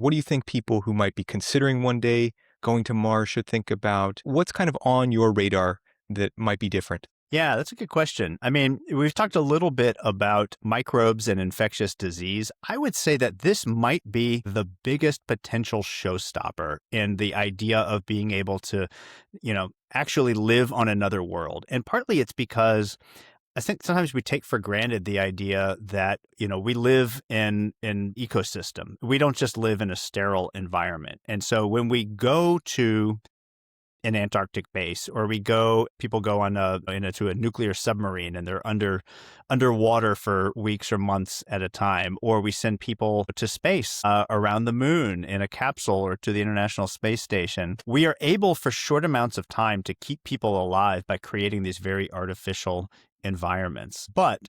What do you think people who might be considering one day going to Mars should think about? What's kind of on your radar that might be different? Yeah, that's a good question. I mean, we've talked a little bit about microbes and infectious disease. I would say that this might be the biggest potential showstopper in the idea of being able to, actually live on another world. And partly it's because I think sometimes we take for granted the idea that, we live in an ecosystem. We don't just live in a sterile environment. And so when we go to an Antarctic base, or people go on to a nuclear submarine and they're underwater for weeks or months at a time, or we send people to space around the moon in a capsule or to the International Space Station. We are able for short amounts of time to keep people alive by creating these very artificial environments. But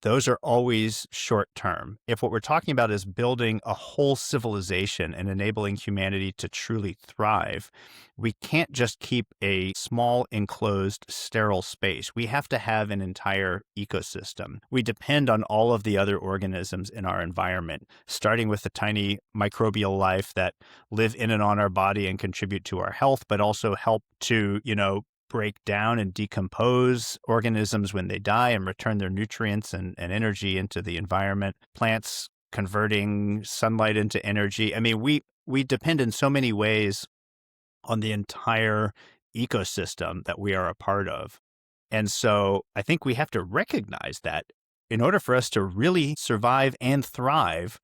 those are always short term. If what we're talking about is building a whole civilization and enabling humanity to truly thrive, we can't just keep a small, enclosed, sterile space. We have to have an entire ecosystem. We depend on all of the other organisms in our environment, starting with the tiny microbial life that live in and on our body and contribute to our health, but also help to, break down and decompose organisms when they die and return their nutrients and energy into the environment. Plants converting sunlight into energy. I mean, we depend in so many ways on the entire ecosystem that we are a part of. And so I think we have to recognize that in order for us to really survive and thrive,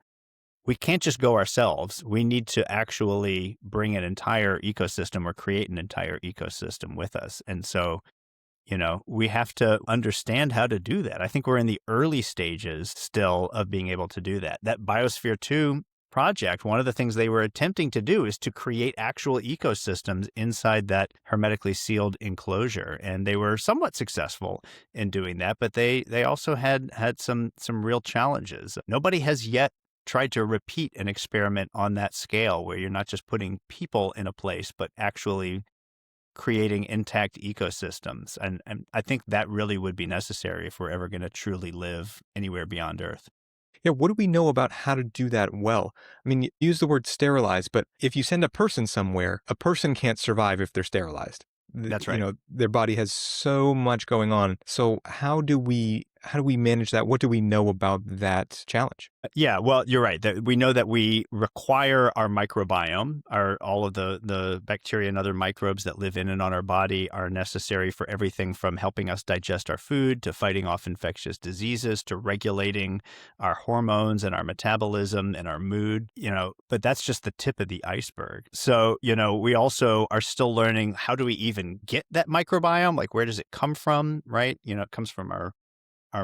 we can't just go ourselves. We need to actually bring an entire ecosystem or create an entire ecosystem with us. And so, we have to understand how to do that. I think we're in the early stages still of being able to do that. That Biosphere 2 project, one of the things they were attempting to do is to create actual ecosystems inside that hermetically sealed enclosure. And they were somewhat successful in doing that, but they also had some real challenges. Nobody has yet tried to repeat an experiment on that scale where you're not just putting people in a place, but actually creating intact ecosystems. And I think that really would be necessary if we're ever going to truly live anywhere beyond Earth. Yeah, what do we know about how to do that well? I mean, you use the word sterilize, but if you send a person somewhere, a person can't survive if they're sterilized. That's right. Their body has so much going on. So how do we manage that? What do we know about that challenge? Yeah, well, you're right. We know that we require our microbiome, all of the bacteria and other microbes that live in and on our body are necessary for everything from helping us digest our food to fighting off infectious diseases to regulating our hormones and our metabolism and our mood, but that's just the tip of the iceberg. So, we also are still learning, how do we even get that microbiome? Like, where does it come from, right? It comes from our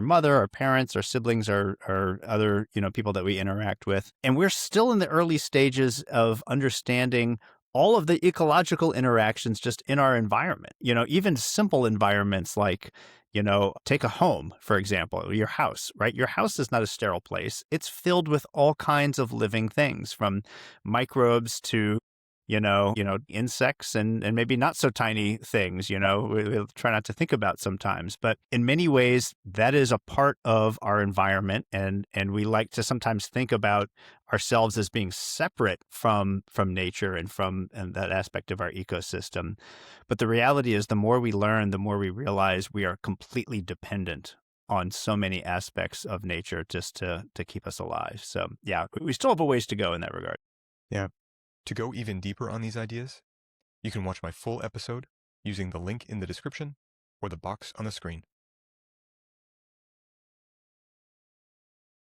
mother, our parents, our siblings, our other, people that we interact with. And we're still in the early stages of understanding all of the ecological interactions just in our environment. Even simple environments like, take a home, for example, your house, right? Your house is not a sterile place. It's filled with all kinds of living things, from microbes to insects and maybe not so tiny things, we try not to think about sometimes. But in many ways, that is a part of our environment. And we like to sometimes think about ourselves as being separate from nature and that aspect of our ecosystem. But the reality is, the more we learn, the more we realize we are completely dependent on so many aspects of nature just to keep us alive. So yeah, we still have a ways to go in that regard. Yeah. To go even deeper on these ideas, you can watch my full episode using the link in the description or the box on the screen.